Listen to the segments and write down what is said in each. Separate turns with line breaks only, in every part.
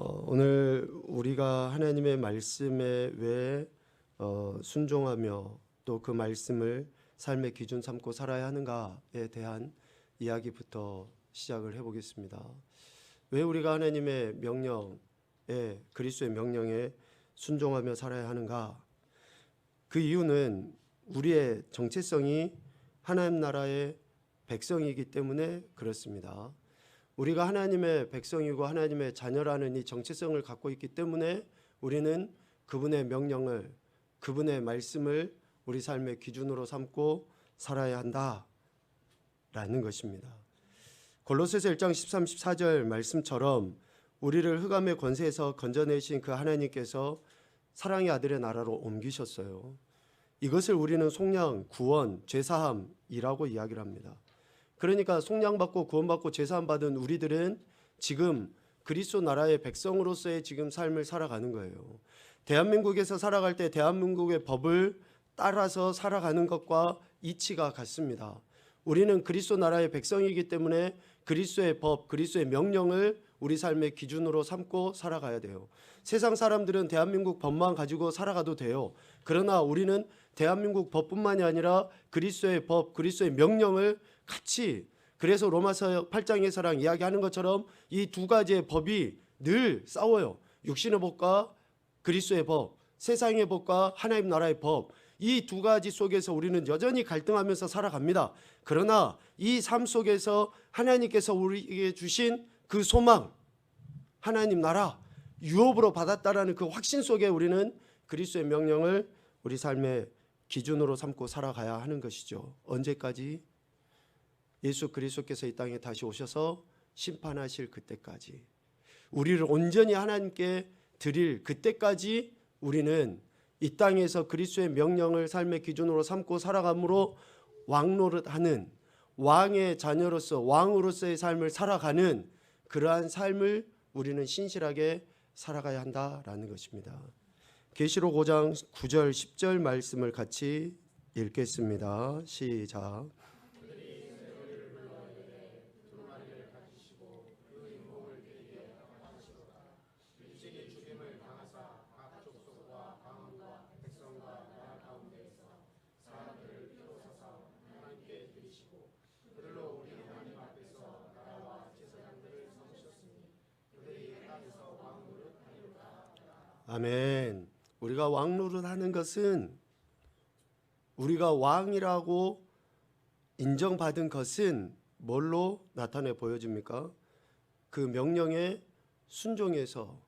오늘 우리가 하나님의 말씀에 왜 순종하며 또 그 말씀을 삶의 기준 삼고 살아야 하는가에 대한 이야기부터 시작을 해보겠습니다. 왜 우리가 하나님의 명령에, 그리스도의 명령에 순종하며 살아야 하는가? 그 이유는 우리의 정체성이 하나님 나라의 백성이기 때문에 그렇습니다. 우리가 하나님의 백성이고 하나님의 자녀라는 이 정체성을 갖고 있기 때문에 우리는 그분의 명령을, 그분의 말씀을 우리 삶의 기준으로 삼고 살아야 한다라는 것입니다. 골로새서 1장 13, 14절 말씀처럼 우리를 흑암의 권세에서 건져내신 그 하나님께서 사랑의 아들의 나라로 옮기셨어요. 이것을 우리는 속량, 구원, 죄사함이라고 이야기를 합니다. 그러니까 속량받고 구원받고 죄사함 받은 우리들은 지금 그리스도 나라의 백성으로서의 지금 삶을 살아가는 거예요. 대한민국에서 살아갈 때 대한민국의 법을 따라서 살아가는 것과 이치가 같습니다. 우리는 그리스도 나라의 백성이기 때문에 그리스도의 법, 그리스도의 명령을 우리 삶의 기준으로 삼고 살아가야 돼요. 세상 사람들은 대한민국 법만 가지고 살아가도 돼요. 그러나 우리는 대한민국 법뿐만이 아니라 그리스도의 법, 그리스도의 명령을 같이, 그래서 로마서 8장에서랑 이야기하는 것처럼 이 두 가지의 법이 늘 싸워요. 육신의 법과 그리스도의 법, 세상의 법과 하나님 나라의 법, 이 두 가지 속에서 우리는 여전히 갈등하면서 살아갑니다. 그러나 이 삶 속에서 하나님께서 우리에게 주신 그 소망, 하나님 나라, 유업으로 받았다라는 그 확신 속에 우리는 그리스도의 명령을 우리 삶의 기준으로 삼고 살아가야 하는 것이죠. 언제까지? 예수 그리스도께서 이 땅에 다시 오셔서 심판하실 그때까지, 우리를 온전히 하나님께 드릴 그때까지 우리는 이 땅에서 그리스도의 명령을 삶의 기준으로 삼고 살아감으로 왕노릇하는, 왕의 자녀로서 왕으로서의 삶을 살아가는 그러한 삶을 우리는 신실하게 살아가야 한다라는 것입니다. 계시록 5장 9절 10절 말씀을 같이 읽겠습니다. 시작. 아멘. 우리가 왕노릇하는 것은, 우리가 왕이라고 인정받은 것은 뭘로 나타내 보여집니까? 그 명령에 순종해서,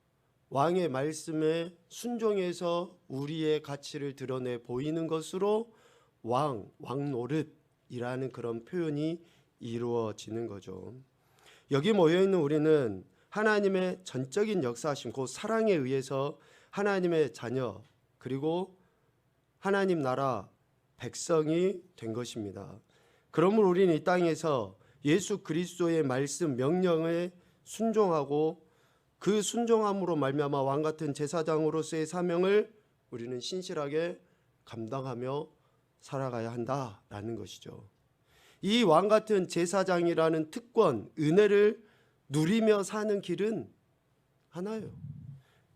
왕의 말씀에 순종해서 우리의 가치를 드러내 보이는 것으로 왕노릇이라는 그런 표현이 이루어지는 거죠. 여기 모여있는 우리는 하나님의 전적인 역사하심, 그 사랑에 의해서 하나님의 자녀, 그리고 하나님 나라 백성이 된 것입니다. 그러므로 우리는 이 땅에서 예수 그리스도의 말씀 명령에 순종하고 그 순종함으로 말미암아 왕같은 제사장으로서의 사명을 우리는 신실하게 감당하며 살아가야 한다라는 것이죠. 이 왕같은 제사장이라는 특권, 은혜를 누리며 사는 길은 하나예요.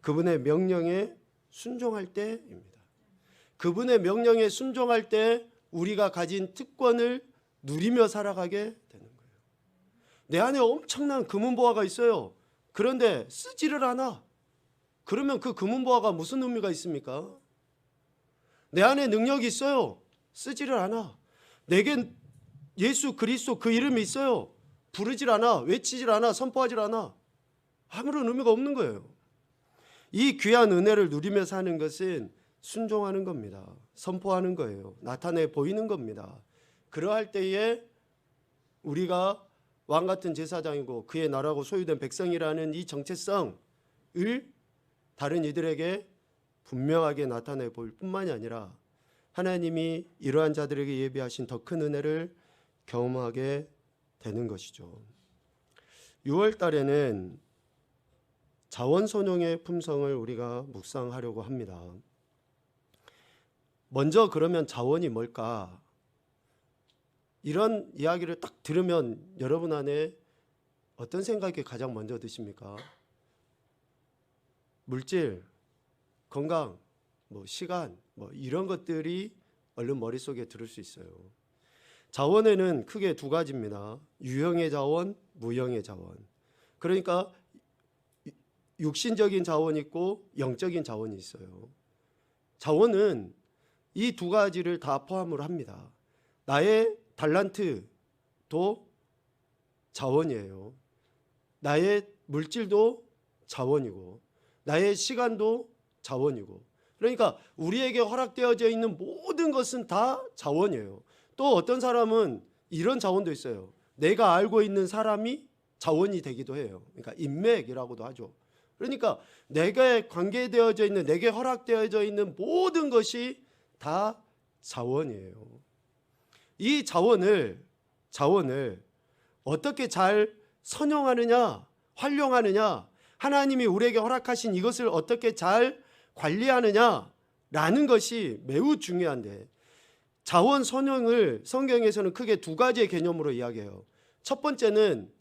그분의 명령에 순종할 때입니다. 그분의 명령에 순종할 때 우리가 가진 특권을 누리며 살아가게 되는 거예요. 내 안에 엄청난 금은보화가 있어요. 그런데 쓰지를 않아. 그러면 그 금은보화가 무슨 의미가 있습니까? 내 안에 능력이 있어요. 쓰지를 않아. 내게 예수 그리스도 그 이름이 있어요. 부르질 않아, 외치질 않아, 선포하질 않아. 아무런 의미가 없는 거예요. 이 귀한 은혜를 누리며 사는 것은 순종하는 겁니다. 선포하는 거예요. 나타내 보이는 겁니다. 그러할 때에 우리가 왕같은 제사장이고 그의 나라고 소유된 백성이라는 이 정체성을 다른 이들에게 분명하게 나타내 보일 뿐만이 아니라 하나님이 이러한 자들에게 예비하신 더 큰 은혜를 경험하게 되는 것이죠. 6월 달에는 자원선용의 품성을 우리가 묵상하려고 합니다. 먼저 그러면 자원이 뭘까? 이런 이야기를 딱 들으면 여러분 안에 어떤 생각이 가장 먼저 드십니까? 물질, 건강, 시간, 이런 것들이 얼른 머릿속에 들을 수 있어요. 자원에는 크게 두 가지입니다. 유형의 자원, 무형의 자원. 그러니까 육신적인 자원이 있고 영적인 자원이 있어요. 자원은 이 두 가지를 다 포함을 합니다. 나의 달란트도 자원이에요. 나의 물질도 자원이고 나의 시간도 자원이고, 그러니까 우리에게 허락되어져 있는 모든 것은 다 자원이에요. 또 어떤 사람은 이런 자원도 있어요. 내가 알고 있는 사람이 자원이 되기도 해요. 그러니까 인맥이라고도 하죠. 그러니까 내게 관계되어져 있는, 내게 허락되어져 있는 모든 것이 다 자원이에요. 이 자원을 어떻게 잘 선용하느냐, 활용하느냐, 하나님이 우리에게 허락하신 이것을 어떻게 잘 관리하느냐라는 것이 매우 중요한데, 자원 선용을 성경에서는 크게 두 가지의 개념으로 이야기해요. 첫 번째는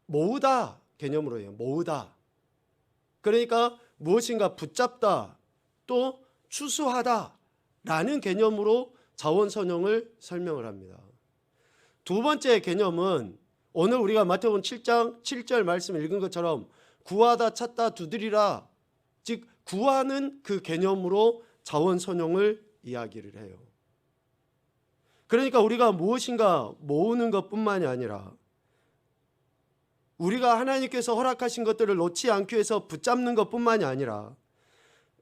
모으다 개념으로 해요. 모으다. 그러니까 무엇인가 붙잡다, 또 추수하다 라는 개념으로 자원 선용을 설명을 합니다. 두 번째 개념은 오늘 우리가 마태복음 7장 7절 말씀을 읽은 것처럼 구하다, 찾다, 두드리라, 즉 구하는 그 개념으로 자원 선용을 이야기를 해요. 그러니까 우리가 무엇인가 모으는 것뿐만이 아니라 우리가 하나님께서 허락하신 것들을 놓지 않기 위해서 붙잡는 것뿐만이 아니라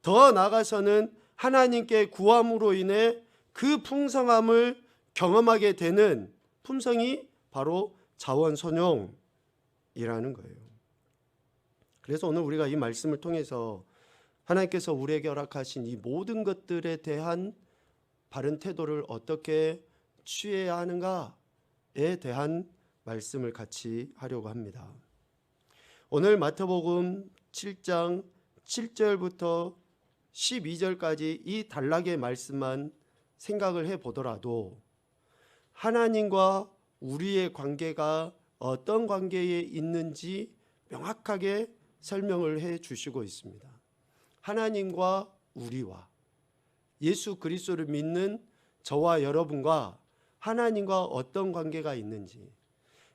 더 나아가서는 하나님께 구함으로 인해 그 풍성함을 경험하게 되는 품성이 바로 자원 선용이라는 거예요. 그래서 오늘 우리가 이 말씀을 통해서 하나님께서 우리에게 허락하신 이 모든 것들에 대한 바른 태도를 어떻게 취해야 하는가에 대한 말씀을 같이 하려고 합니다. 오늘 마태복음 7장 7절부터 12절까지 이 단락의 말씀만 생각을 해보더라도 하나님과 우리의 관계가 어떤 관계에 있는지 명확하게 설명을 해 주시고 있습니다. 하나님과 우리와 예수 그리스도를 믿는 저와 여러분과 하나님과 어떤 관계가 있는지,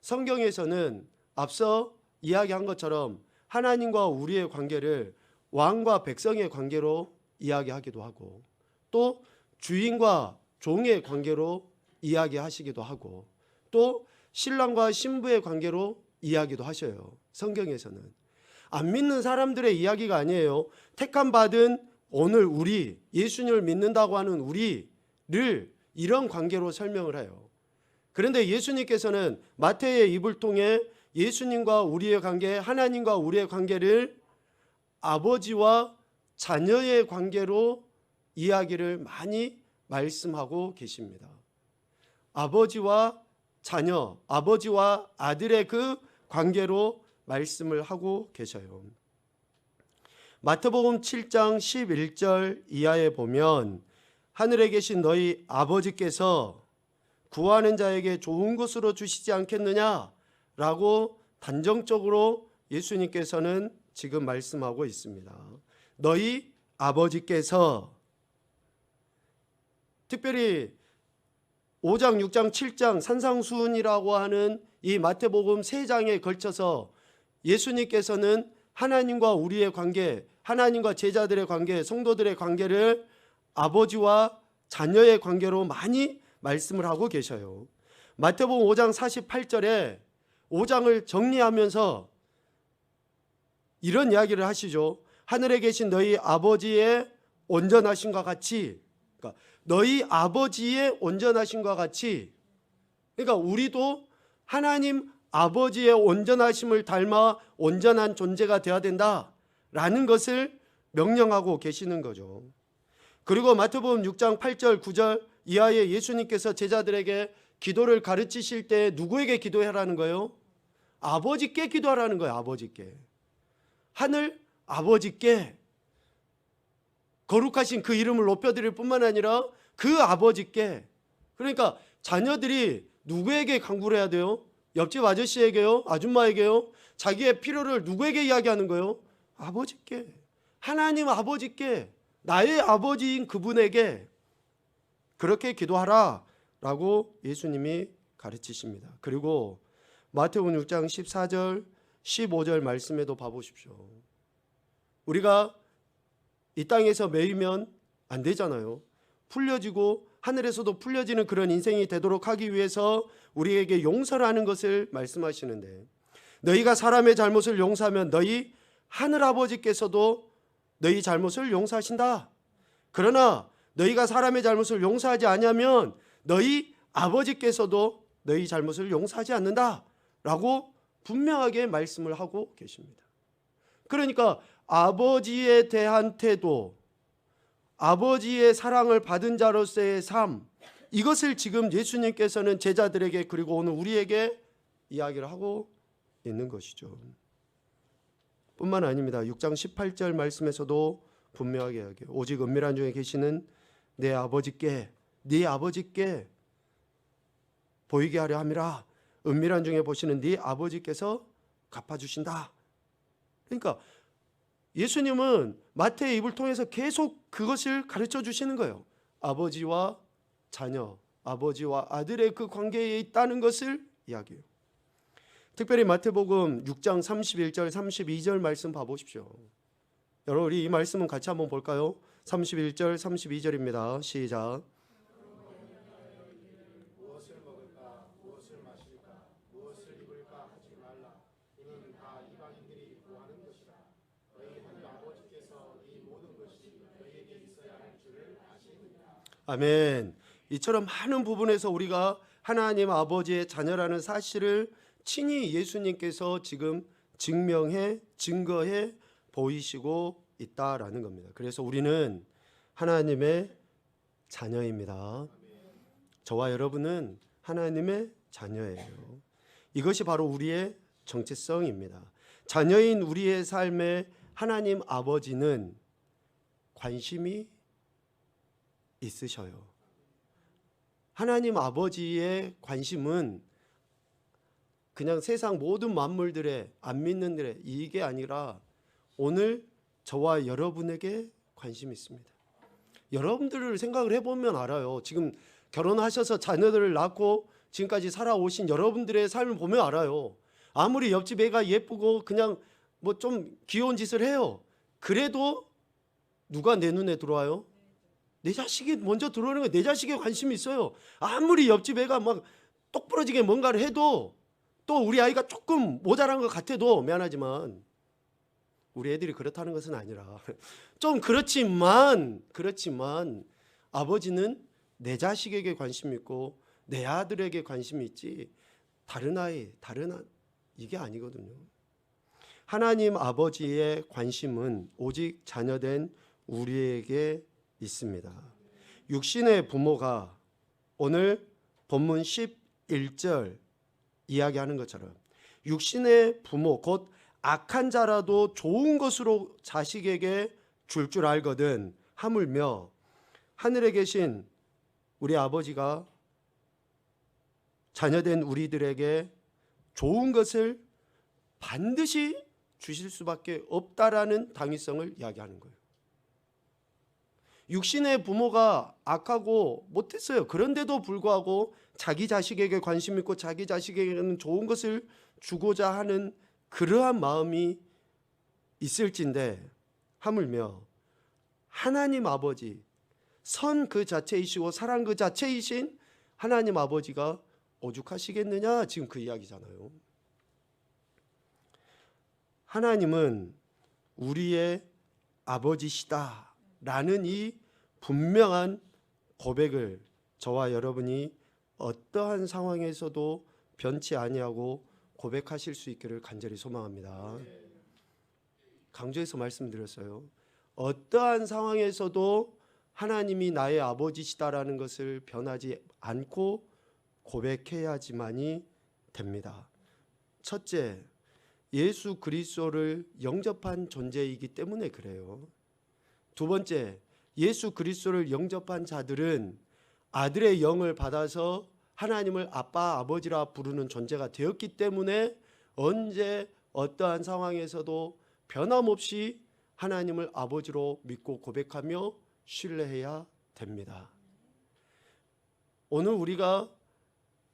성경에서는 앞서 이야기한 것처럼 하나님과 우리의 관계를 왕과 백성의 관계로 이야기하기도 하고, 또 주인과 종의 관계로 이야기하시기도 하고, 또 신랑과 신부의 관계로 이야기도 하셔요. 성경에서는 안 믿는 사람들의 이야기가 아니에요. 택함 받은 오늘 우리, 예수님을 믿는다고 하는 우리를 이런 관계로 설명을 해요. 그런데 예수님께서는 마태의 입을 통해 예수님과 우리의 관계, 하나님과 우리의 관계를 아버지와 자녀의 관계로 이야기를 많이 말씀하고 계십니다. 아버지와 자녀, 아버지와 아들의 그 관계로 말씀을 하고 계셔요. 마태복음 7장 11절 이하에 보면 하늘에 계신 너희 아버지께서 구하는 자에게 좋은 것으로 주시지 않겠느냐라고 단정적으로 예수님께서는 지금 말씀하고 있습니다. 너희 아버지께서, 특별히 5장, 6장, 7장 산상수훈이라고 하는 이 마태복음 3장에 걸쳐서 예수님께서는 하나님과 우리의 관계, 하나님과 제자들의 관계, 성도들의 관계를 아버지와 자녀의 관계로 많이 말씀을 하고 계셔요. 마태복음 5장 48절에 5장을 정리하면서 이런 이야기를 하시죠. 하늘에 계신 너희 아버지의 온전하심과 같이, 그러니까 너희 아버지의 온전하심과 같이, 그러니까 우리도 하나님 아버지의 온전하심을 닮아 온전한 존재가 되어야 된다라는 것을 명령하고 계시는 거죠. 그리고 마태복음 6장 8절 9절 이하에 예수님께서 제자들에게 기도를 가르치실 때 누구에게 기도하라는 거예요? 아버지께 기도하라는 거예요. 아버지께. 하늘 아버지께 거룩하신 그 이름을 높여드릴 뿐만 아니라 그 아버지께, 그러니까 자녀들이 누구에게 간구를 해야 돼요? 옆집 아저씨에게요? 아줌마에게요? 자기의 필요를 누구에게 이야기하는 거예요? 아버지께. 하나님 아버지께, 나의 아버지인 그분에게 그렇게 기도하라 라고 예수님이 가르치십니다. 그리고 마태복음 6장 14절 15절 말씀에도 봐보십시오. 우리가 이 땅에서 매이면 안 되잖아요. 풀려지고 하늘에서도 풀려지는 그런 인생이 되도록 하기 위해서 우리에게 용서를 하는 것을 말씀하시는데, 너희가 사람의 잘못을 용서하면 너희 하늘아버지께서도 너희 잘못을 용서하신다. 그러나 너희가 사람의 잘못을 용서하지 않으면 너희 아버지께서도 너희 잘못을 용서하지 않는다 라고 분명하게 말씀을 하고 계십니다. 그러니까 아버지에 대한 태도, 아버지의 사랑을 받은 자로서의 삶, 이것을 지금 예수님께서는 제자들에게 그리고 오늘 우리에게 이야기를 하고 있는 것이죠. 뿐만 아닙니다. 6장 18절 말씀에서도 분명하게 이야기해요. 오직 은밀한 중에 계시는 내 아버지께, 네 아버지께 보이게 하려 함이라. 은밀한 중에 보시는 네 아버지께서 갚아주신다. 그러니까 예수님은 마태의 입을 통해서 계속 그것을 가르쳐 주시는 거예요. 아버지와 자녀, 아버지와 아들의 그 관계에 있다는 것을 이야기해요. 특별히 마태복음 6장 31절 32절 말씀 봐보십시오. 여러분, 우리 이 말씀은 같이 한번 볼까요? 31절 32절입니다. 시작. 무엇을 먹을까, 무엇을 마실까, 무엇을 입을까 하지 말라. 이는 다 이방인들이 구하는 것이라. 너희 하늘 아버지께서 이 모든 것이 너희에게 있어야 할 줄을 아시느니라. 아멘. 이처럼 많은 부분에서 우리가 하나님 아버지의 자녀라는 사실을 친히 예수님께서 지금 증명해, 증거해 보이시고 있다라는 겁니다. 그래서 우리는 하나님의 자녀입니다. 저와 여러분은 하나님의 자녀예요. 이것이 바로 우리의 정체성입니다. 자녀인 우리의 삶에 하나님 아버지는 관심이 있으셔요. 하나님 아버지의 관심은 그냥 세상 모든 만물들의, 안 믿는들의 이게 아니라 오늘 저와 여러분에게 관심이 있습니다. 여러분들을 생각을 해보면 알아요. 지금 결혼하셔서 자녀들을 낳고 지금까지 살아오신 여러분들의 삶을 보면 알아요. 아무리 옆집 애가 예쁘고 그냥 뭐 좀 귀여운 짓을 해요. 그래도 누가 내 눈에 들어와요? 내 자식이 먼저 들어오는 거예요. 내 자식에 관심이 있어요. 아무리 옆집 애가 막 똑부러지게 뭔가를 해도, 또 우리 아이가 조금 모자란 것 같아도, 미안하지만 우리 애들이 그렇다는 것은 아니라 좀 그렇지만 아버지는 내 자식에게 관심이 있고 내 아들에게 관심이 있지 다른 아이, 이게 아니거든요. 하나님 아버지의 관심은 오직 자녀된 우리에게 있습니다. 육신의 부모가 오늘 본문 11절 이야기하는 것처럼 육신의 부모 곧 악한 자라도 좋은 것으로 자식에게 줄 알거든 하물며 하늘에 계신 우리 아버지가 자녀된 우리들에게 좋은 것을 반드시 주실 수밖에 없다라는 당위성을 이야기하는 거예요. 육신의 부모가 악하고 못했어요. 그런데도 불구하고 자기 자식에게 관심 있고 자기 자식에게는 좋은 것을 주고자 하는 그러한 마음이 있을진데 하물며 하나님 아버지, 선 그 자체이시고 사랑 그 자체이신 하나님 아버지가 오죽하시겠느냐, 지금 그 이야기잖아요. 하나님은 우리의 아버지시다라는 이 분명한 고백을 저와 여러분이 어떠한 상황에서도 변치 아니하고 고백하실 수 있기를 간절히 소망합니다. 강조해서 말씀드렸어요. 어떠한 상황에서도 하나님이 나의 아버지시다라는 것을 변하지 않고 고백해야지만이 됩니다. 첫째, 예수 그리스도를 영접한 존재이기 때문에 그래요. 두 번째, 예수 그리스도를 영접한 자들은 아들의 영을 받아서 하나님을 아빠, 아버지라 부르는 존재가 되었기 때문에 언제 어떠한 상황에서도 변함없이 하나님을 아버지로 믿고 고백하며 신뢰해야 됩니다. 오늘 우리가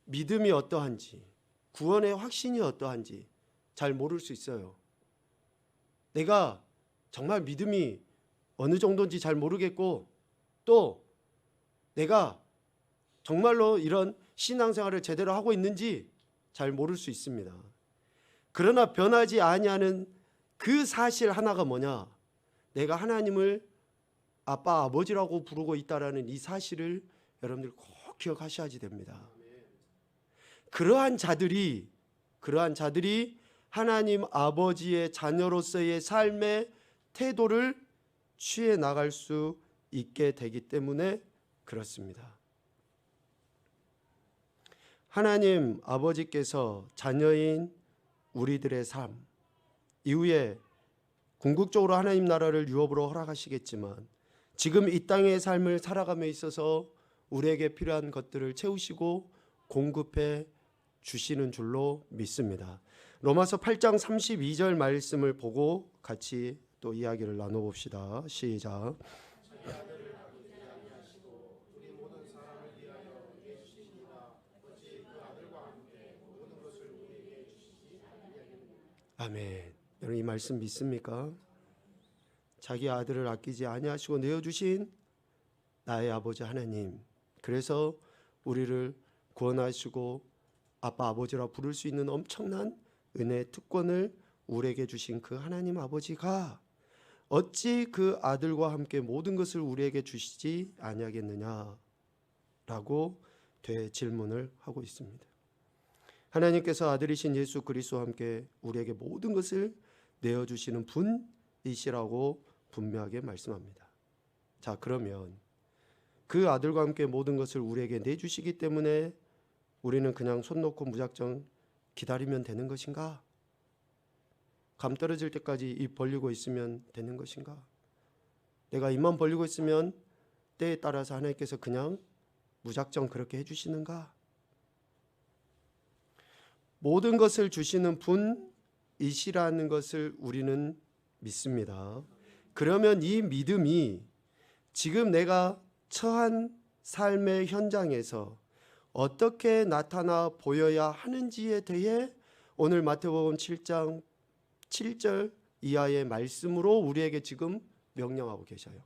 믿음이 어떠한지, 구원의 확신이 어떠한지 잘 모를 수 있어요. 내가 정말 믿음이 어느 정도인지 잘 모르겠고, 또 내가 정말로 이런 신앙생활을 제대로 하고 있는지 잘 모를 수 있습니다. 그러나 변하지 아니하는 그 사실 하나가 뭐냐? 내가 하나님을 아빠, 아버지라고 부르고 있다라는 이 사실을 여러분들 꼭 기억하셔야지 됩니다. 그러한 자들이 하나님 아버지의 자녀로서의 삶의 태도를 취해 나갈 수 있게 되기 때문에 그렇습니다. 하나님 아버지께서 자녀인 우리들의 삶 이후에 궁극적으로 하나님 나라를 유업으로 허락하시겠지만, 지금 이 땅의 삶을 살아감에 있어서 우리에게 필요한 것들을 채우시고 공급해 주시는 줄로 믿습니다. 로마서 8장 32절 말씀을 보고 같이 또 이야기를 나눠봅시다. 시작. 아멘. 여러분 이 말씀 믿습니까? 자기 아들을 아끼지 아니하시고 내어주신 나의 아버지 하나님, 그래서 우리를 구원하시고 아빠 아버지라 부를 수 있는 엄청난 은혜의 특권을 우리에게 주신 그 하나님 아버지가 어찌 그 아들과 함께 모든 것을 우리에게 주시지 아니하겠느냐라고 되질문을 하고 있습니다. 하나님께서 아들이신 예수 그리스도와 함께 우리에게 모든 것을 내어주시는 분이시라고 분명하게 말씀합니다. 자, 그러면 그 아들과 함께 모든 것을 우리에게 내주시기 때문에 우리는 그냥 손 놓고 무작정 기다리면 되는 것인가? 감 떨어질 때까지 입 벌리고 있으면 되는 것인가? 내가 입만 벌리고 있으면 때에 따라서 하나님께서 그냥 무작정 그렇게 해주시는가? 모든 것을 주시는 분이시라는 것을 우리는 믿습니다. 그러면 이 믿음이 지금 내가 처한 삶의 현장에서 어떻게 나타나 보여야 하는지에 대해 오늘 마태복음 7장 7절 이하의 말씀으로 우리에게 지금 명령하고 계셔요.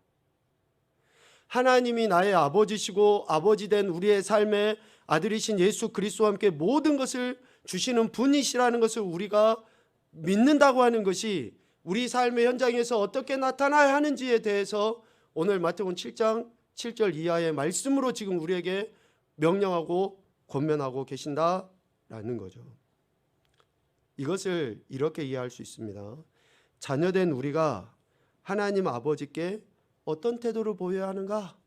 하나님이 나의 아버지시고 아버지 된 우리의 삶에 아들이신 예수 그리스도와 함께 모든 것을 주시는 분이시라는 것을 우리가 믿는다고 하는 것이 우리 삶의 현장에서 어떻게 나타나야 하는지에 대해서 오늘 마태복음 7장 7절 이하의 말씀으로 지금 우리에게 명령하고 권면하고 계신다라는 거죠. 이것을 이렇게 이해할 수 있습니다. 자녀된 우리가 하나님 아버지께 어떤 태도를 보여야 하는가?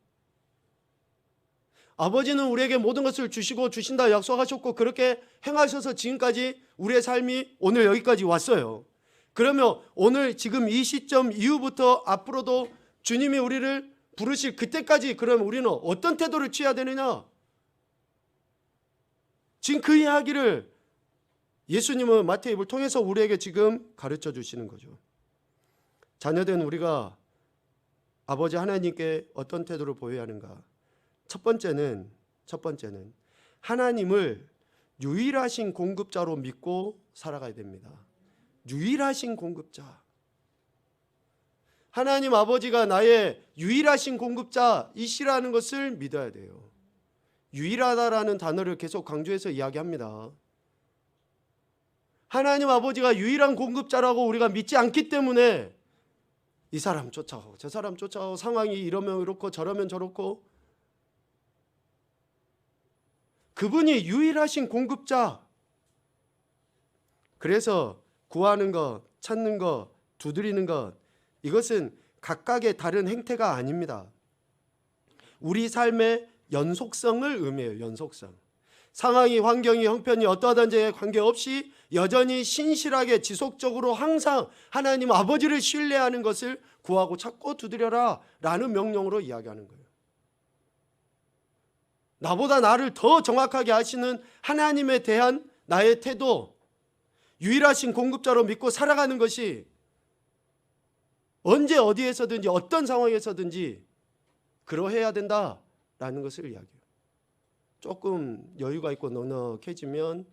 아버지는 우리에게 모든 것을 주시고 주신다 약속하셨고 그렇게 행하셔서 지금까지 우리의 삶이 오늘 여기까지 왔어요. 그러면 오늘 지금 이 시점 이후부터 앞으로도 주님이 우리를 부르실 그때까지 그럼 우리는 어떤 태도를 취해야 되느냐? 지금 그 이야기를 예수님은 마태복음을 통해서 우리에게 지금 가르쳐 주시는 거죠. 자녀된 우리가 아버지 하나님께 어떤 태도를 보여야 하는가? 첫 번째는 하나님을 유일하신 공급자로 믿고 살아가야 됩니다. 유일하신 공급자. 하나님 아버지가 나의 유일하신 공급자이시라는 것을 믿어야 돼요. 유일하다라는 단어를 계속 강조해서 이야기합니다. 하나님 아버지가 유일한 공급자라고 우리가 믿지 않기 때문에 이 사람 쫓아가고 저 사람 쫓아가고 상황이 이러면 이렇고 저러면 저렇고, 그분이 유일하신 공급자. 그래서 구하는 것, 찾는 것, 두드리는 것, 이것은 각각의 다른 행태가 아닙니다. 우리 삶의 연속성을 의미해요. 연속성. 상황이, 환경이, 형편이 어떠하든지에 관계없이 여전히 신실하게 지속적으로 항상 하나님 아버지를 신뢰하는 것을 구하고 찾고 두드려라 라는 명령으로 이야기하는 거예요. 나보다 나를 더 정확하게 아시는 하나님에 대한 나의 태도, 유일하신 공급자로 믿고 살아가는 것이 언제 어디에서든지 어떤 상황에서든지 그러해야 된다라는 것을 이야기해요. 조금 여유가 있고 넉넉해지면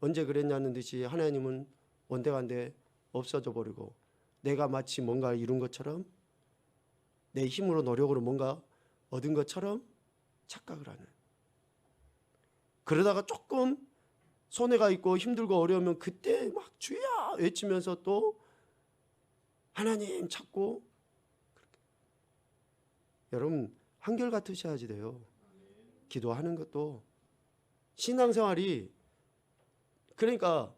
언제 그랬냐는 듯이 하나님은 온데간데 없어져 버리고 내가 마치 뭔가 이룬 것처럼 내 힘으로 노력으로 뭔가 얻은 것처럼 착각을 하는. 그러다가 조금 손해가 있고 힘들고 어려우면 그때 막 주야 외치면서 또 하나님 찾고. 여러분 한결같으셔야지 돼요. 기도하는 것도 신앙생활이 그러니까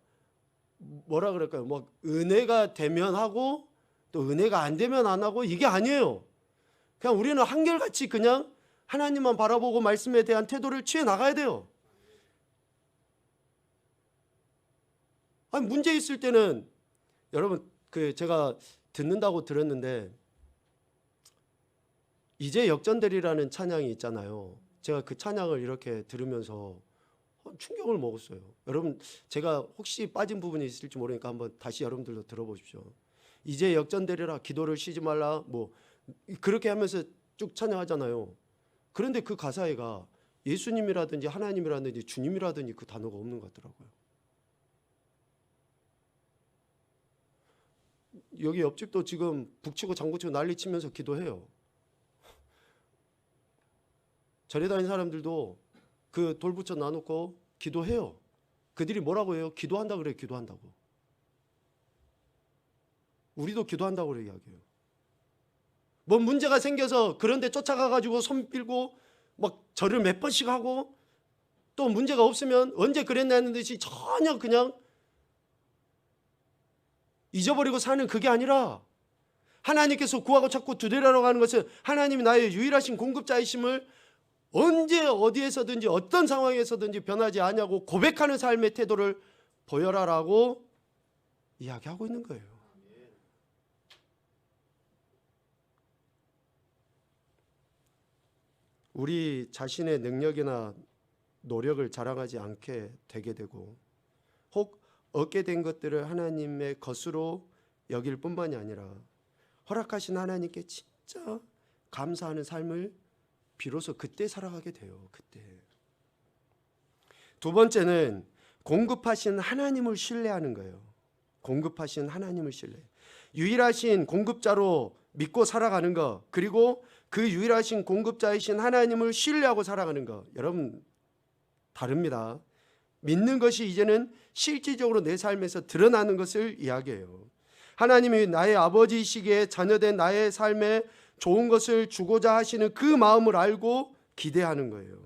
뭐라 그럴까요? 뭐 은혜가 되면 하고 또 은혜가 안 되면 안 하고 이게 아니에요. 그냥 우리는 한결같이 그냥 하나님만 바라보고 말씀에 대한 태도를 취해 나가야 돼요. 아니 문제 있을 때는 여러분 제가 듣는다고 들었는데 이제 역전되리라는 찬양이 있잖아요. 제가 그 찬양을 이렇게 들으면서 충격을 먹었어요. 여러분 제가 혹시 빠진 부분이 있을지 모르니까 한번 다시 여러분들도 들어보십시오. 이제 역전되리라, 기도를 쉬지 말라, 뭐 그렇게 하면서 쭉 찬양하잖아요. 그런데 그 가사에가 예수님이라든지 하나님이라든지 주님이라든지 그 단어가 없는 것 같더라고요. 여기 옆집도 지금 북치고 장구치고 난리치면서 기도해요. 절에 다니는 사람들도 그 돌부처 놔놓고 기도해요. 그들이 뭐라고 해요? 기도한다 그래요. 기도한다고. 우리도 기도한다고 그래 이야기해요. 뭐 문제가 생겨서 그런데 쫓아가가지고 손 빌고 막 절을 몇 번씩 하고 또 문제가 없으면 언제 그랬냐는 듯이 전혀 그냥 잊어버리고 사는 그게 아니라 하나님께서 구하고 찾고 두드리라고 하는 것은 하나님이 나의 유일하신 공급자이심을 언제 어디에서든지 어떤 상황에서든지 변하지 않냐고 고백하는 삶의 태도를 보여라라고 이야기하고 있는 거예요. 우리 자신의 능력이나 노력을 자랑하지 않게 되게 되고 혹 얻게 된 것들을 하나님의 것으로 여길 뿐만이 아니라 허락하신 하나님께 진짜 감사하는 삶을 비로소 그때 살아가게 돼요. 그때. 두 번째는 공급하신 하나님을 신뢰하는 거예요. 공급하신 하나님을 신뢰. 유일하신 공급자로 믿고 살아가는 것, 그리고 그 유일하신 공급자이신 하나님을 신뢰하고 살아가는 것, 여러분 다릅니다. 믿는 것이 이제는 실질적으로 내 삶에서 드러나는 것을 이야기해요. 하나님이 나의 아버지이시기에 자녀된 나의 삶에 좋은 것을 주고자 하시는 그 마음을 알고 기대하는 거예요.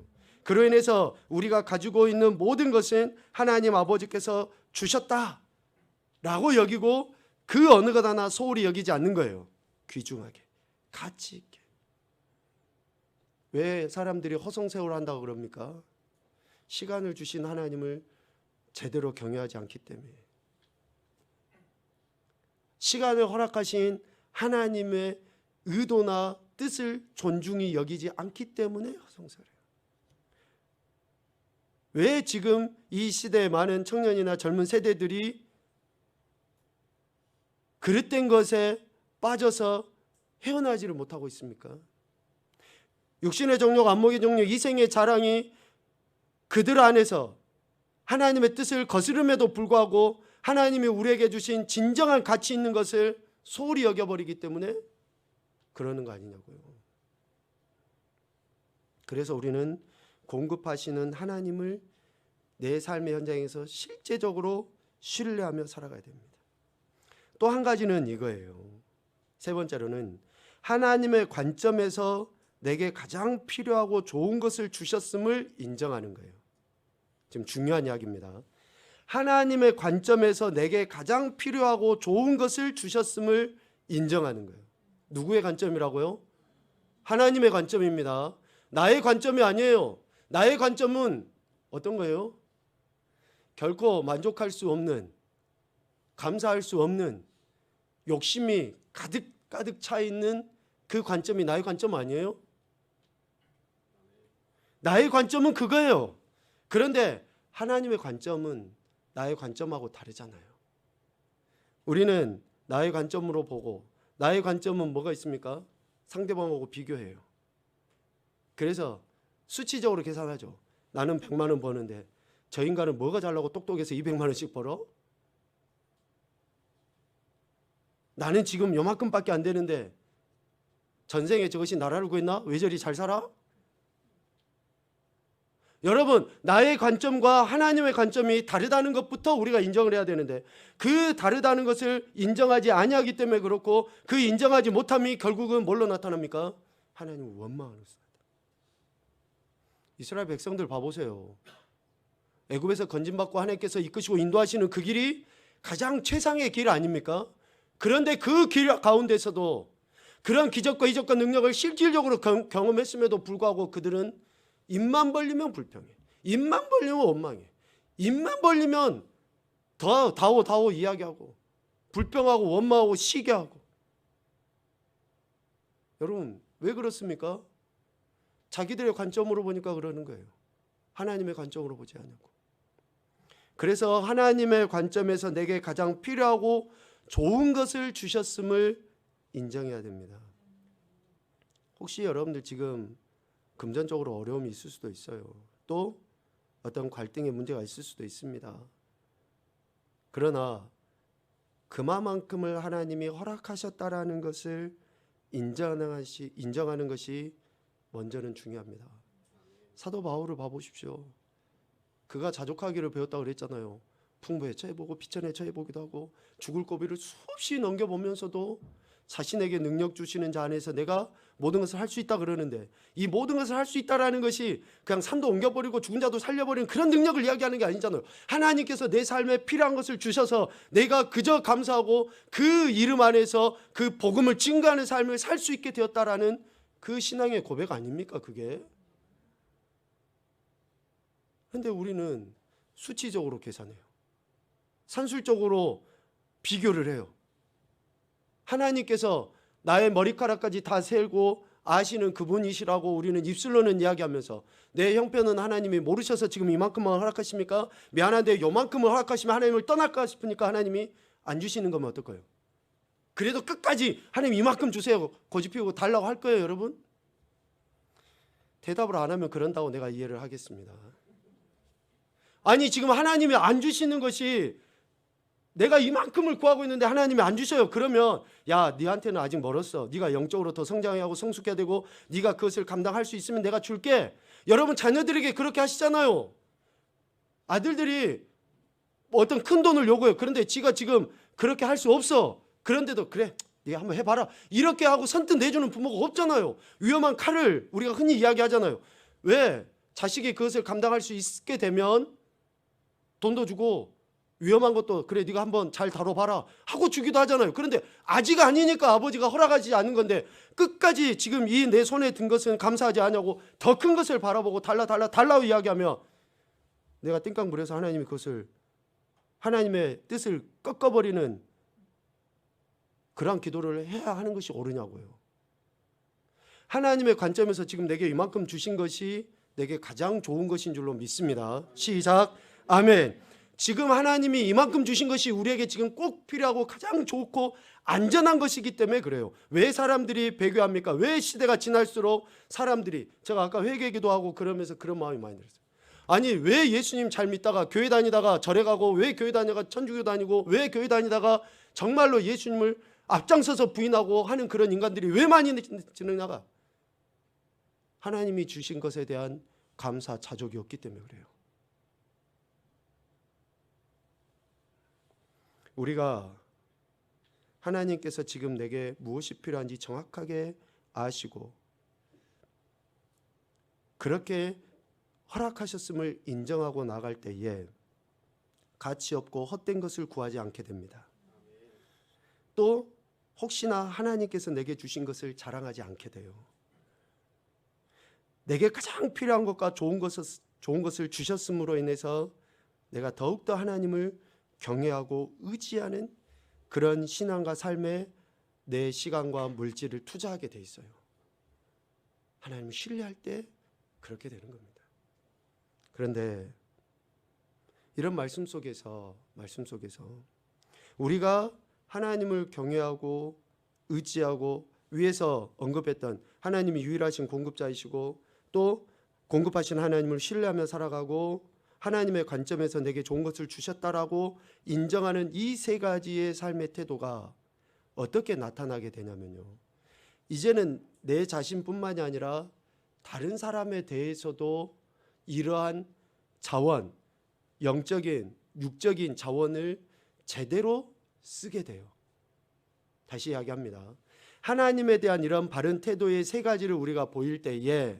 그로 인해서 우리가 가지고 있는 모든 것은 하나님 아버지께서 주셨다라고 여기고 그 어느 것 하나 소홀히 여기지 않는 거예요. 귀중하게, 가치 있게. 왜 사람들이 허송세월을 한다고 그럽니까? 시간을 주신 하나님을 제대로 경외하지 않기 때문에. 시간을 허락하신 하나님의 의도나 뜻을 존중히 여기지 않기 때문에 허송세월해요. 왜 지금 이 시대의 많은 청년이나 젊은 세대들이 그릇된 것에 빠져서 헤어나지를 못하고 있습니까? 육신의 정욕, 안목의 정욕, 이생의 자랑이 그들 안에서 하나님의 뜻을 거스름에도 불구하고 하나님이 우리에게 주신 진정한 가치 있는 것을 소홀히 여겨버리기 때문에 그러는 거 아니냐고요. 그래서 우리는 공급하시는 하나님을 내 삶의 현장에서 실제적으로 신뢰하며 살아가야 됩니다. 또 한 가지는 이거예요. 세 번째로는 하나님의 관점에서 내게 가장 필요하고 좋은 것을 주셨음을 인정하는 거예요. 지금 중요한 이야기입니다. 하나님의 관점에서 내게 가장 필요하고 좋은 것을 주셨음을 인정하는 거예요. 누구의 관점이라고요? 하나님의 관점입니다. 나의 관점이 아니에요. 나의 관점은 어떤 거예요? 결코 만족할 수 없는, 감사할 수 없는, 욕심이 가득 차 있는 그 관점이 나의 관점 아니에요? 나의 관점은 그거예요. 그런데 하나님의 관점은 나의 관점하고 다르잖아요. 우리는 나의 관점으로 보고 나의 관점은 뭐가 있습니까? 상대방하고 비교해요. 그래서 수치적으로 계산하죠. 나는 100만 원 버는데 저 인간은 뭐가 잘나고 똑똑해서 200만 원씩 벌어? 나는 지금 요만큼밖에 안 되는데 전생에 저것이 나라를 구했나? 왜 저리 잘 살아? 여러분, 나의 관점과 하나님의 관점이 다르다는 것부터 우리가 인정을 해야 되는데, 그 다르다는 것을 인정하지 아니하기 때문에 그렇고, 그 인정하지 못함이 결국은 뭘로 나타납니까? 하나님을 원망하는 수다. 이스라엘 백성들 봐보세요. 애굽에서 건진받고 하나님께서 이끄시고 인도하시는 그 길이 가장 최상의 길 아닙니까? 그런데 그 길 가운데서도 그런 기적과 이적과 능력을 실질적으로 경험했음에도 불구하고 그들은 입만 벌리면 불평해. 입만 벌리면 원망해. 입만 벌리면 더 다오 이야기하고 불평하고 원망하고 시기하고. 여러분, 왜 그렇습니까? 자기들의 관점으로 보니까 그러는 거예요. 하나님의 관점으로 보지 않고. 그래서 하나님의 관점에서 내게 가장 필요하고 좋은 것을 주셨음을 인정해야 됩니다. 혹시 여러분들 지금 금전적으로 어려움이 있을 수도 있어요. 또 어떤 갈등의 문제가 있을 수도 있습니다. 그러나 그만큼을 하나님이 허락하셨다라는 것을 인정하는 것이 먼저는 중요합니다. 사도 바울을 봐보십시오. 그가 자족하기를 배웠다고 그랬잖아요. 풍부에 처해보고 비천에 처해보기도 하고 죽을 고비를 수없이 넘겨보면서도 자신에게 능력 주시는 자 안에서 내가 모든 것을 할 수 있다 그러는데, 이 모든 것을 할 수 있다라는 것이 그냥 산도 옮겨버리고 죽은 자도 살려버리는 그런 능력을 이야기하는 게 아니잖아요. 하나님께서 내 삶에 필요한 것을 주셔서 내가 그저 감사하고 그 이름 안에서 그 복음을 증거하는 삶을 살 수 있게 되었다라는 그 신앙의 고백 아닙니까 그게? 그런데 우리는 수치적으로 계산해요. 산술적으로 비교를 해요. 하나님께서 나의 머리카락까지 다 세고 아시는 그분이시라고 우리는 입술로는 이야기하면서, 내 형편은 하나님이 모르셔서 지금 이만큼만 허락하십니까? 미안한데 요만큼을 허락하시면 하나님을 떠날까 싶으니까 하나님이 안 주시는 거면 어떨까요? 그래도 끝까지 하나님 이만큼 주세요 고집 피우고 달라고 할 거예요 여러분? 대답을 안 하면 그런다고 내가 이해를 하겠습니다. 아니 지금 하나님이 안 주시는 것이, 내가 이만큼을 구하고 있는데 하나님이 안 주셔요. 그러면 야, 네한테는 아직 멀었어. 네가 영적으로 더 성장해야 하고 성숙해야 되고 네가 그것을 감당할 수 있으면 내가 줄게. 여러분 자녀들에게 그렇게 하시잖아요. 아들들이 어떤 큰 돈을 요구해요. 그런데 지가 지금 그렇게 할 수 없어. 그런데도 그래 네가 한번 해봐라 이렇게 하고 선뜻 내주는 부모가 없잖아요. 위험한 칼을 우리가 흔히 이야기하잖아요. 왜? 자식이 그것을 감당할 수 있게 되면 돈도 주고 위험한 것도 그래 네가 한번 잘 다뤄봐라 하고 주기도 하잖아요. 그런데 아직 아니니까 아버지가 허락하지 않은 건데 끝까지 지금 이 내 손에 든 것은 감사하지 않냐고 더 큰 것을 바라보고 달라고 이야기하면, 내가 띵깡 부려서 하나님이 그것을 하나님의 뜻을 꺾어버리는 그러한 기도를 해야 하는 것이 옳으냐고요. 하나님의 관점에서 지금 내게 이만큼 주신 것이 내게 가장 좋은 것인 줄로 믿습니다. 시작. 아멘. 지금 하나님이 이만큼 주신 것이 우리에게 지금 꼭 필요하고 가장 좋고 안전한 것이기 때문에 그래요. 왜 사람들이 배교합니까? 왜 시대가 지날수록 사람들이, 제가 아까 회개기도 하고 그러면서 그런 마음이 많이 들었어요. 아니 왜 예수님 잘 믿다가 교회 다니다가 절에 가고, 왜 교회 다니다가 천주교 다니고, 왜 교회 다니다가 정말로 예수님을 앞장서서 부인하고 하는 그런 인간들이 왜 많이 지느냐가 하나님이 주신 것에 대한 감사 자족이 없기 때문에 그래요. 우리가 하나님께서 지금 내게 무엇이 필요한지 정확하게 아시고 그렇게 허락하셨음을 인정하고 나갈 때에 가치 없고 헛된 것을 구하지 않게 됩니다. 또 혹시나 하나님께서 내게 주신 것을 자랑하지 않게 돼요. 내게 가장 필요한 것과 좋은 것을 주셨음으로 인해서 내가 더욱더 하나님을 경외하고 의지하는 그런 신앙과 삶에 내 시간과 물질을 투자하게 돼 있어요. 하나님을 신뢰할 때 그렇게 되는 겁니다. 그런데 이런 말씀 속에서 우리가 하나님을 경외하고 의지하고 위에서 언급했던 하나님이 유일하신 공급자이시고 또 공급하신 하나님을 신뢰하며 살아가고 하나님의 관점에서 내게 좋은 것을 주셨다라고 인정하는 이 세 가지의 삶의 태도가 어떻게 나타나게 되냐면요, 이제는 내 자신뿐만이 아니라 다른 사람에 대해서도 이러한 자원, 영적인, 육적인 자원을 제대로 쓰게 돼요. 다시 이야기합니다. 하나님에 대한 이런 바른 태도의 세 가지를 우리가 보일 때에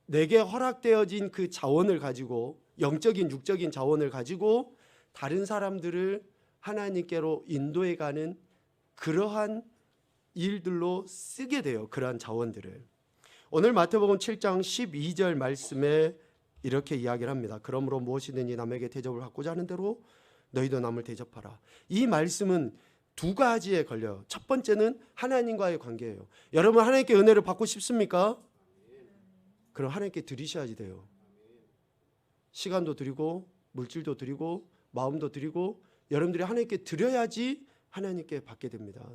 내게 허락되어진 그 자원을 가지고, 영적인, 육적인 자원을 가지고 다른 사람들을 하나님께로 인도해가는 그러한 일들로 쓰게 돼요. 그러한 자원들을. 오늘 마태복음 7장 12절 말씀에 이렇게 이야기를 합니다. 그러므로 무엇이든지 남에게 대접을 받고자 하는 대로 너희도 남을 대접하라. 이 말씀은 두 가지에 걸려요. 첫 번째는 하나님과의 관계예요. 여러분, 하나님께 은혜를 받고 싶습니까? 그럼 하나님께 드리셔야지 돼요. 시간도 드리고 물질도 드리고 마음도 드리고 여러분들이 하나님께 드려야지 하나님께 받게 됩니다.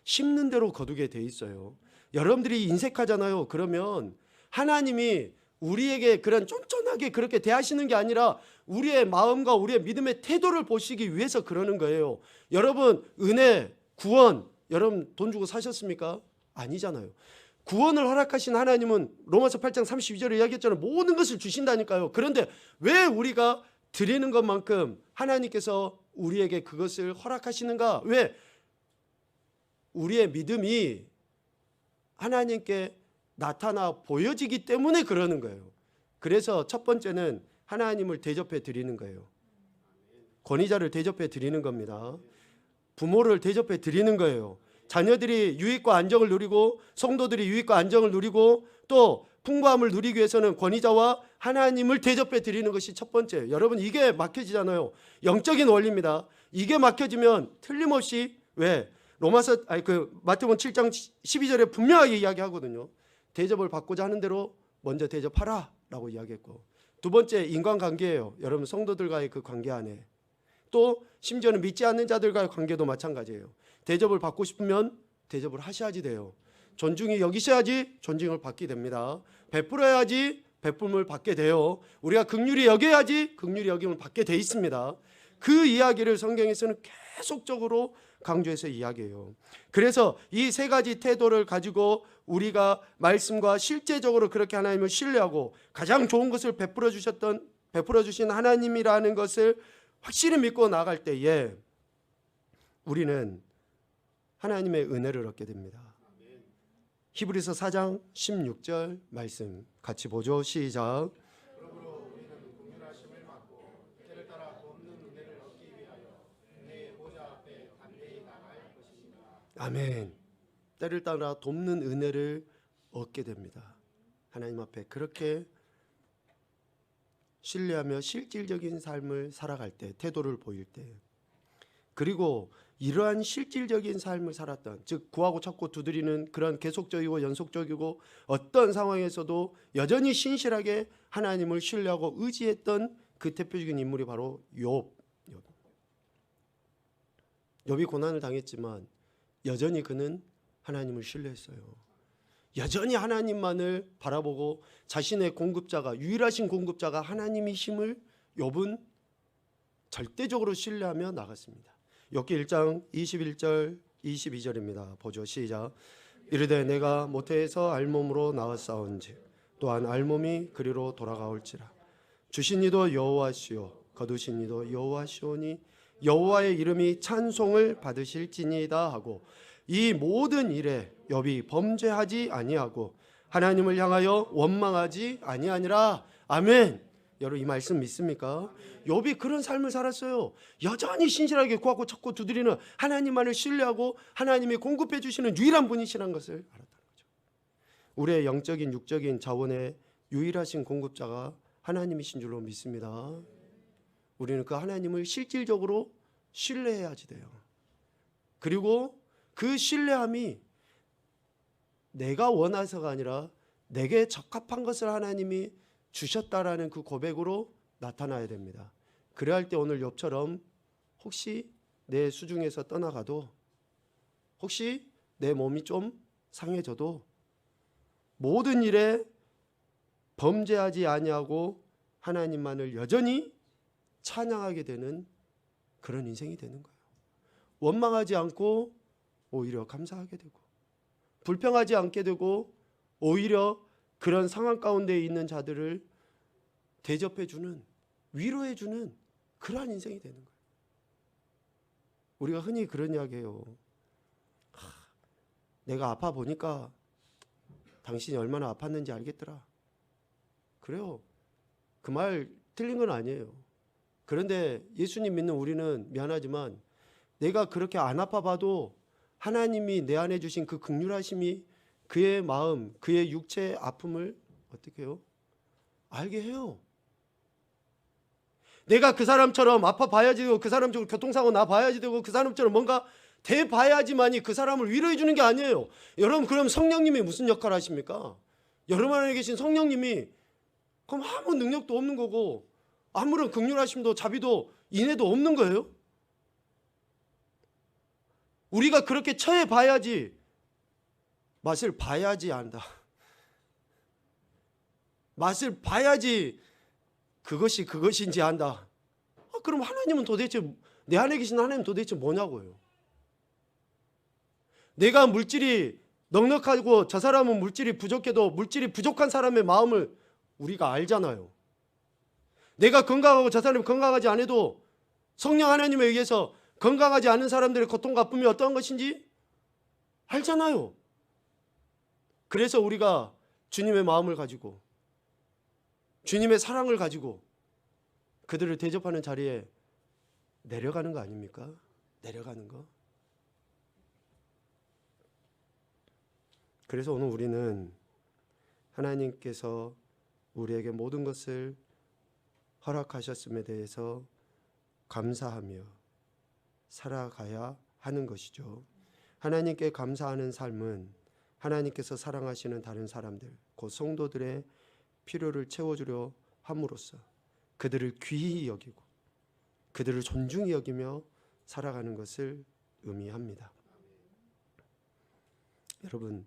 심는 대로 거두게 돼 있어요. 여러분들이 인색하잖아요. 그러면 하나님이 우리에게 그런 쫀쫀하게 그렇게 대하시는 게 아니라 우리의 마음과 우리의 믿음의 태도를 보시기 위해서 그러는 거예요. 여러분, 은혜, 구원, 여러분 돈 주고 사셨습니까? 아니잖아요. 구원을 허락하신 하나님은 로마서 8장 32절에 이야기했잖아요. 모든 것을 주신다니까요. 그런데 왜 우리가 드리는 것만큼 하나님께서 우리에게 그것을 허락하시는가? 왜? 우리의 믿음이 하나님께 나타나 보여지기 때문에 그러는 거예요. 그래서 첫 번째는 하나님을 대접해 드리는 거예요. 권위자를 대접해 드리는 겁니다. 부모를 대접해 드리는 거예요. 자녀들이 유익과 안정을 누리고 성도들이 유익과 안정을 누리고 또 풍부함을 누리기 위해서는 권위자와 하나님을 대접해 드리는 것이 첫 번째. 여러분, 이게 막혀지잖아요. 영적인 원리입니다. 이게 막혀지면 틀림없이 왜? 마태복음 7장 12절에 분명하게 이야기하거든요. 대접을 받고자 하는 대로 먼저 대접하라 라고 이야기했고, 두 번째 인간관계예요. 여러분, 성도들과의 그 관계 안에 또 심지어는 믿지 않는 자들과의 관계도 마찬가지예요. 대접을 받고 싶으면 대접을 하셔야지 돼요. 존중이 여기셔야지 존중을 받게 됩니다. 베풀어야지 베품을 받게 돼요. 우리가 긍휼히 여겨야지 긍휼히 여김을 받게 돼 있습니다. 그 이야기를 성경에서는 계속적으로 강조해서 이야기해요. 그래서 이 세 가지 태도를 가지고 우리가 말씀과 실제적으로 그렇게 하나님을 신뢰하고 가장 좋은 것을 베풀어 주신 하나님이라는 것을 확실히 믿고 나아갈 때에 우리는 하나님의 은혜를 얻게 됩니다. 히브리서 4장 16절 말씀 같이 보죠. 시작.
그러므로 우리는 긍휼하심을 받고 때를 따라 돕는 은혜를 얻기 위하여 내 보좌 앞에 담대히 나갈 것입니다.
아멘. 때를 따라 돕는 은혜를 얻게 됩니다. 하나님 앞에 그렇게 신뢰하며 실질적인 삶을 살아갈 때, 태도를 보일 때, 그리고 이러한 실질적인 삶을 살았던, 즉 구하고 찾고 두드리는 그런 계속적이고 연속적이고 어떤 상황에서도 여전히 신실하게 하나님을 신뢰하고 의지했던 그 대표적인 인물이 바로 욥. 욥이 고난을 당했지만 여전히 그는 하나님을 신뢰했어요. 여전히 하나님만을 바라보고 자신의 공급자가, 유일하신 공급자가 하나님이심을 욥은 절대적으로 신뢰하며 나갔습니다. 욥기 1장 21절 22절입니다. 보죠. 시작. 이르되 내가 모태에서 알몸으로 나왔사온즉 또한 알몸이 그리로 돌아가올지라. 주신 이도 여호와시오 거두신 이도 여호와시오니 여호와의 이름이 찬송을 받으실지니이다 하고, 이 모든 일에 욥이 범죄하지 아니하고 하나님을 향하여 원망하지 아니하니라. 아멘. 여러분, 이 말씀 믿습니까? 욥이 그런 삶을 살았어요. 여전히 신실하게 구하고 찾고 두드리는 하나님만을 신뢰하고 하나님이 공급해 주시는 유일한 분이시라는 것을 알았다는 거죠. 우리의 영적인 육적인 자원의 유일하신 공급자가 하나님이신 줄로 믿습니다. 우리는 그 하나님을 실질적으로 신뢰해야지 돼요. 그리고 그 신뢰함이 내가 원해서가 아니라 내게 적합한 것을 하나님이 주셨다라는 그 고백으로 나타나야 됩니다. 그래야 할 때 오늘 욥처럼 혹시 내 수중에서 떠나가도, 혹시 내 몸이 좀 상해져도 모든 일에 범죄하지 아니하고 하나님만을 여전히 찬양하게 되는 그런 인생이 되는 거예요. 원망하지 않고 오히려 감사하게 되고, 불평하지 않게 되고 오히려 그런 상황 가운데 있는 자들을 대접해주는, 위로해주는 그러한 인생이 되는 거예요. 우리가 흔히 그런 이야기해요. 내가 아파 보니까 당신이 얼마나 아팠는지 알겠더라. 그래요. 그 말 틀린 건 아니에요. 그런데 예수님 믿는 우리는 미안하지만 내가 그렇게 안 아파봐도 하나님이 내 안에 주신 그 긍휼하심이 그의 마음, 그의 육체의 아픔을 어떻게 해요? 알게 해요. 내가 그 사람처럼 아파봐야지 되고, 그 사람처럼 교통사고 나봐야지 되고, 그 사람처럼 뭔가 돼봐야지만이 그 사람을 위로해 주는 게 아니에요. 여러분, 그럼 성령님이 무슨 역할을 하십니까? 여러분 안에 계신 성령님이 그럼 아무 능력도 없는 거고 아무런 긍휼하심도 자비도 인애도 없는 거예요. 우리가 그렇게 처해 봐야지, 맛을 봐야지 안다. 맛을 봐야지 그것이 그것인지 안다. 그럼 하나님은 도대체, 내 안에 계신 하나님 도대체 뭐냐고요. 내가 물질이 넉넉하고 저 사람은 물질이 부족해도 물질이 부족한 사람의 마음을 우리가 알잖아요. 내가 건강하고 저 사람이 건강하지 않아도 성령 하나님에 의해서 건강하지 않은 사람들의 고통과 아픔이 어떠한 것인지 알잖아요. 그래서 우리가 주님의 마음을 가지고 주님의 사랑을 가지고 그들을 대접하는 자리에 내려가는 거 아닙니까? 내려가는 거. 그래서 오늘 우리는 하나님께서 우리에게 모든 것을 허락하셨음에 대해서 감사하며 살아가야 하는 것이죠. 하나님께 감사하는 삶은 하나님께서 사랑하시는 다른 사람들, 곧 성도들의 필요를 채워주려 함으로써 그들을 귀히 여기고 그들을 존중히 여기며 살아가는 것을 의미합니다. 여러분,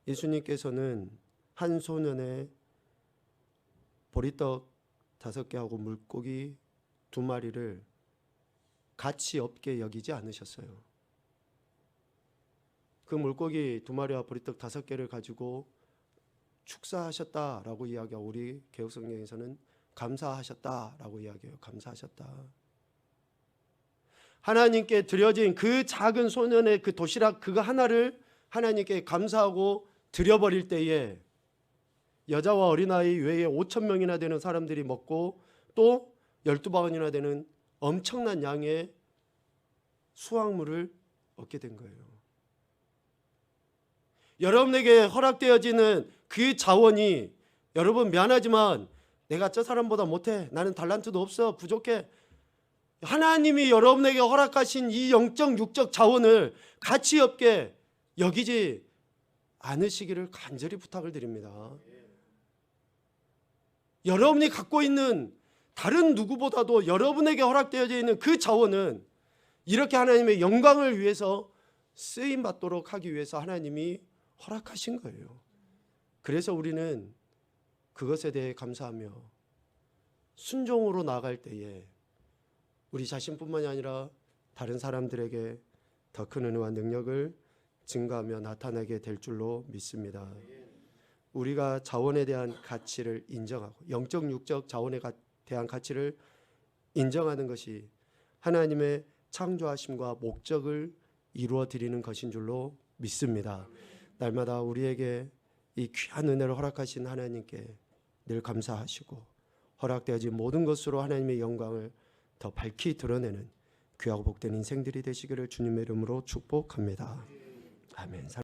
예수님께서는 한 소년의 보리떡 5개하고 물고기 2마리를 가치 없게 여기지 않으셨어요. 그 물고기 2마리와 보리떡 5개를 가지고 축사하셨다라고 이야기하고, 우리 개혁성경에서는 감사하셨다라고 이야기해요. 감사하셨다. 하나님께 드려진 그 작은 소년의 그 도시락 그거 하나를 하나님께 감사하고 드려버릴 때에 여자와 어린아이 외에 5,000명이나 되는 사람들이 먹고 또 12바구니나 되는 엄청난 양의 수확물을 얻게 된 거예요. 여러분에게 허락되어지는 그 자원이, 여러분 미안하지만 내가 저 사람보다 못해, 나는 달란트도 없어, 부족해, 하나님이 여러분에게 허락하신 이 영적 육적 자원을 가치 없게 여기지 않으시기를 간절히 부탁을 드립니다. 여러분이 갖고 있는 다른 누구보다도 여러분에게 허락되어져 있는 그 자원은 이렇게 하나님의 영광을 위해서 쓰임 받도록 하기 위해서 하나님이 허락하신 거예요. 그래서 우리는 그것에 대해 감사하며 순종으로 나아갈 때에 우리 자신뿐만이 아니라 다른 사람들에게 더 큰 은혜와 능력을 증가하며 나타나게 될 줄로 믿습니다. 우리가 자원에 대한 가치를 인정하고 영적 육적 자원에 대한 가치를 인정하는 것이 하나님의 창조하심과 목적을 이루어 드리는 것인 줄로 믿습니다. 날마다 우리에게 이 귀한 은혜를 허락하신 하나님께 늘 감사하시고 허락되어진 모든 것으로 하나님의 영광을 더 밝히 드러내는 귀하고 복된 인생들이 되시기를 주님의 이름으로 축복합니다. 아멘.